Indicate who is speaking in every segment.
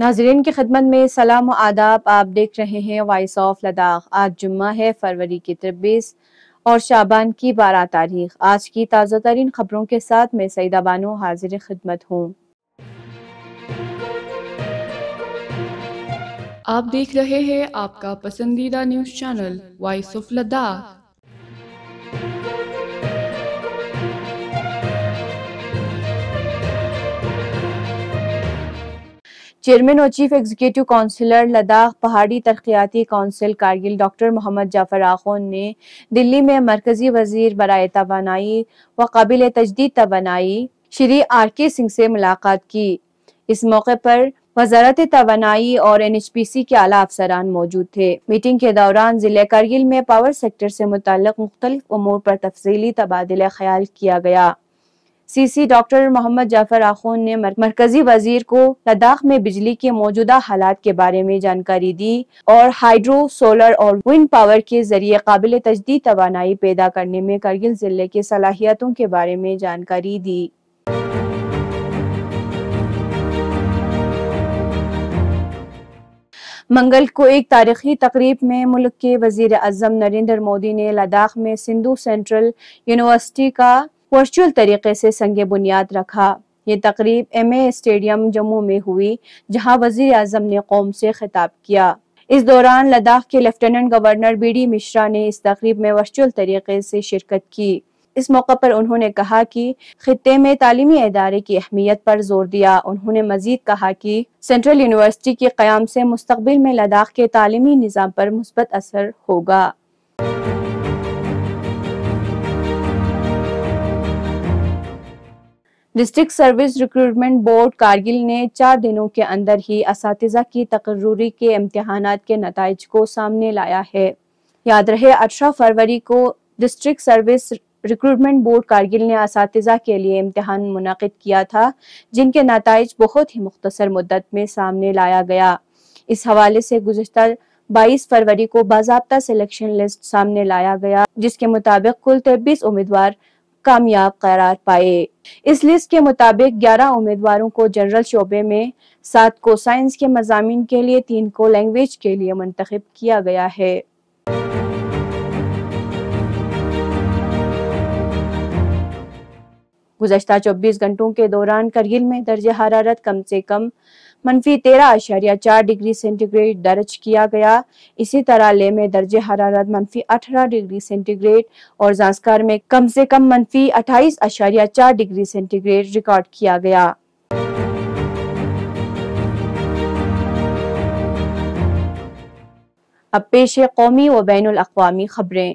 Speaker 1: नाज़रीन की खिदमत में सलाम व आदाब। आप देख रहे हैं वॉइस ऑफ लद्दाख। आज जुम्मा है, फरवरी की 23 और शाबान की 12 तारीख। आज की ताज़ा तरीन खबरों के साथ मैं सईदा बानो हाजिर खिदमत हूँ।
Speaker 2: आप देख रहे हैं आपका पसंदीदा news channel voice of Ladakh.
Speaker 1: Chairman और चीफ एग्जीक्यूटिव काउंसिलर लद्दाख पहाड़ी तरक्याती काउंसिल कारगिल डॉक्टर मोहम्मद जाफर आखून ने दिल्ली में मरकजी वजीर बराए तवानाई व काबिल तजदीद तवानाई श्री आर.के. सिंह से मुलाकात की। इस मौके पर वजारत तवानाई और NHPC के आला अफसरान मौजूद थे। मीटिंग के दौरान जिले कारगिल में पावर सेक्टर से मुताल्लिक मुख्तलिफ उमूर पर तफसीली तबादला ख्याल किया गया। CC डॉक्टर मोहम्मद जाफर आखून ने मरकजी वजीर को लद्दाख में बिजली के मौजूदा हालात के बारे में जानकारी दी और हाइड्रो, सोलर और विंड पावर के जरिए काबिल तजदीद तवानाई पैदा करने में कारगिल जिले की सलाहियतों के बारे में जानकारी दी। मंगल को एक तारीखी तकरीब में मुल्क के वजीर आज़म नरेंद्र मोदी ने लद्दाख में सिंधु सेंट्रल यूनिवर्सिटी का वर्चुअल तरीके से संगे बुनियाद रखा। ये तकरीब MA स्टेडियम जम्मू में हुई, जहां वजीर आज़म ने कौम से खिताब किया। इस दौरान लद्दाख के लेफ्टिनेंट गवर्नर BD मिश्रा ने इस तकरीब में वर्चुअल तरीके से शिरकत की। इस मौके पर उन्होंने कहा कि खित्ते में तालीमी इदारे की अहमियत पर जोर दिया। उन्होंने मजीद कहा कि सेंट्रल यूनिवर्सिटी के क़याम से मुस्तकबिल में लद्दाख के तालीमी निज़ाम पर मुस्बत असर होगा। District service recruitment board Kargil ने 4 दिनों के अंदर ही असातिज़ा की तकर्रुरी के इम्तिहानात के नताइज को सामने लाया है। याद रहे 18 फरवरी को district service recruitment board Kargil ने असातिज़ा के लिए इम्तिहान मुनाकिद किया था, जिनके नताइज बहुत ही मुख्तसर मुद्दत में सामने लाया गया। इस हवाले से गुज़िश्ता 22 फरवरी को बाज़ाब्ता सिलेक्शन लिस्ट सामने लाया गया, जिसके मुताबिक कुल 23 उम्मीदवार कामयाब करार पाए। इस लिस्ट के मुताबिक 11 उम्मीदवारों को जनरल शोबे में, 7 को साइंस के मज़ामीन के लिए, 3 को लैंग्वेज के लिए मुंतखब किया गया है। गुज़श्ता 24 घंटों के दौरान कारगिल में दर्जे हरारत कम से कम -13.4 डिग्री सेंटीग्रेड दर्ज किया गया। इसी तरह लेह में दर्जे हरारत -18 डिग्री सेंटीग्रेड और ज़ांस्कार में कम से कम -28.4 डिग्री सेंटीग्रेड रिकॉर्ड किया गया। अब पेश है कौमी व बैनुल अक़वामी खबरें।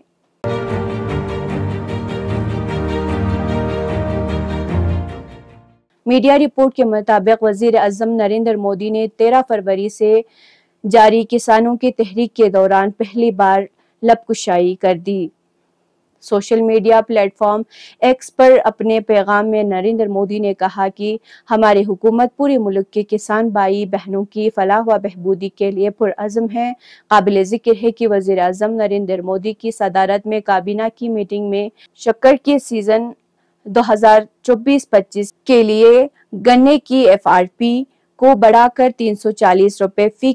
Speaker 1: मीडिया रिपोर्ट के मुताबिक वजीर आज़म नरेंद्र मोदी ने 13 फरवरी से जारी किसानों की तहरीक के दौरान पहली बार लबकुशाई कर दी। सोशल मीडिया प्लेटफॉर्म X पर अपने पैगाम में नरेंद्र मोदी ने कहा कि हमारी हुकूमत पूरे मुल्क के किसान भाई बहनों की फलाह व बहबूदी के लिए पुरअज़्म है। काबिल ज़िक्र है कि वज़ीर आज़म नरेंद्र मोदी की सदारत में काबीना की मीटिंग में शक्कर के सीजन 2024-25 के लिए गन्ने की FRP को बढ़ाकर 340 रुपए फी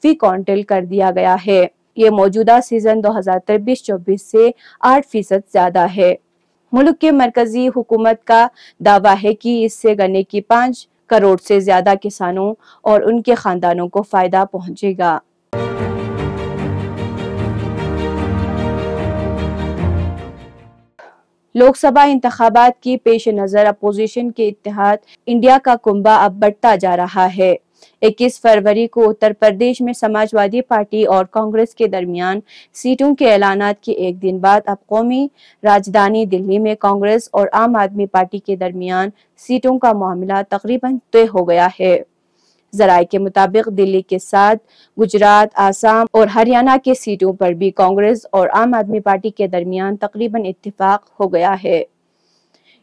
Speaker 1: क्विंटल कर दिया गया है। ये मौजूदा सीजन 2023-24 से 8% ज्यादा है। मुल्क के मरकजी हुकूमत का दावा है कि इससे गन्ने की 5 करोड़ से ज्यादा किसानों और उनके खानदानों को फायदा पहुंचेगा। लोकसभा इंतखाबात की पेश नज़र अपोजिशन के इत्तेहाद इंडिया का कुंभा अब बढ़ता जा रहा है। 21 फरवरी को उत्तर प्रदेश में समाजवादी पार्टी और कांग्रेस के दरमियान सीटों के ऐलानात के एक दिन बाद अब कौमी राजधानी दिल्ली में कांग्रेस और आम आदमी पार्टी के दरमियान सीटों का मामला तकरीबन तय हो गया है। ज़राए के मुताबिक दिल्ली के साथ गुजरात, आसाम और हरियाणा के सीटों पर भी कांग्रेस और आम आदमी पार्टी के दरमियान तकरीबन इत्तिफाक हो गया है।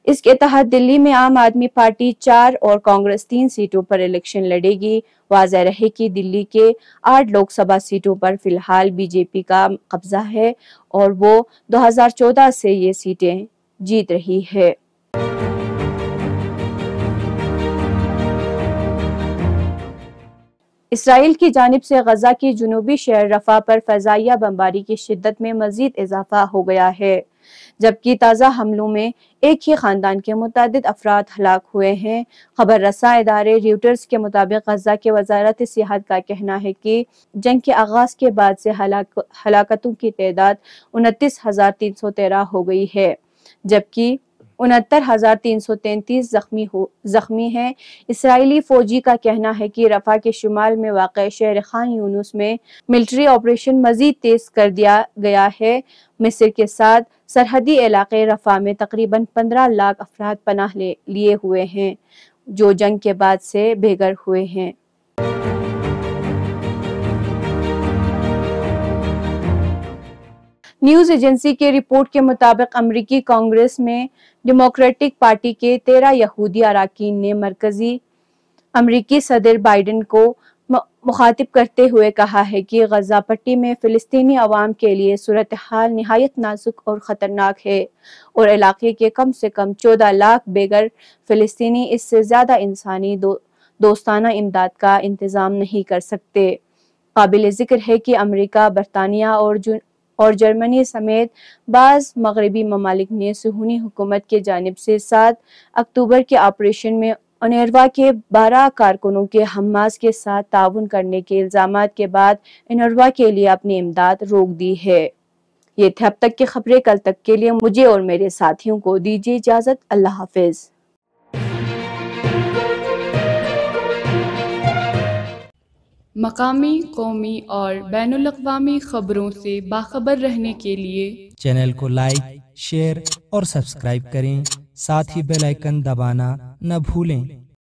Speaker 1: इसके तहत दिल्ली में आम आदमी पार्टी 4 और कांग्रेस 3 सीटों पर इलेक्शन लड़ेगी। वाज़ेह रहे कि दिल्ली के 8 लोकसभा सीटों पर फिलहाल बीजेपी का कब्जा है और वो 2014 से ये सीटें जीत रही है। اسرائیل کی جانب سے غزہ کی جنوبی شہر رفح پر فضائیہ بمباری کی شدت میں مزید اضافہ ہو گیا ہے، جبکہ تازہ حملوں میں ایک ہی خاندان کے متعدد افراد ہلاک ہوئے ہیں۔ خبر رساں ادارے ریوٹرز کے مطابق غزہ کے وزارت صحت کا کہنا ہے کہ جنگ کے آغاز کے بعد سے ہلاکتوں کی تعداد 29,313 ہو گئی ہے، جبکہ 69,333 زخمی ہیں۔ اسرائیلی فوجی کا کہنا ہے کہ رفح کے شمال میں واقع شہر خان یونس میں ملٹری آپریشن مزید تیز کر دیا گیا ہے۔ مصر کے ساتھ سرحدی علاقے رفح میں تقریباً 15 لاکھ افراد پناہ لیے ہوئے ہیں، جو جنگ کے بعد سے بے گھر ہوئے ہیں۔ نیوز ایجنسی کے رپورٹ کے مطابق امریکی کانگریس میں ڈیموکریٹک پارٹی کے 13 یہودی اراکین نے مرکزی امریکی صدر بائیڈن کو مخاطب کرتے ہوئے کہا ہے کہ غزہ پٹی میں فلسطینی عوام کے لیے صورتحال نہایت نازک اور خطرناک ہے، اور علاقے کے کم سے کم 14 لاکھ بے گھر فلسطینی اس سے زیادہ انسانی دوستانہ امداد کا انتظام نہیں کر سکتے۔ قابل ذکر ہے کہ امریکہ، برطانیہ اور جرمنی سمیت بعض مغربی ممالک نے صہیونی حکومت کی جانب سے 7 اکتوبر کے آپریشن میں انروا کے 12 کارکنوں کے حماس کے ساتھ تعاون کرنے کے الزامات کے بعد انروا کے لیے اپنی امداد روک دی ہے۔ یہ تھے اب تک کی خبریں۔ کل تک کے لیے مجھے اور میرے ساتھیوں کو دیجیے اجازت۔ اللہ حافظ۔
Speaker 2: مقامی، قومی اور بین الاقوامی خبروں سے باخبر رہنے کے لیے
Speaker 3: چینل کو لائک، شیئر اور سبسکرائب کریں، ساتھ ہی بیل آئیکن دبانا نہ بھولیں۔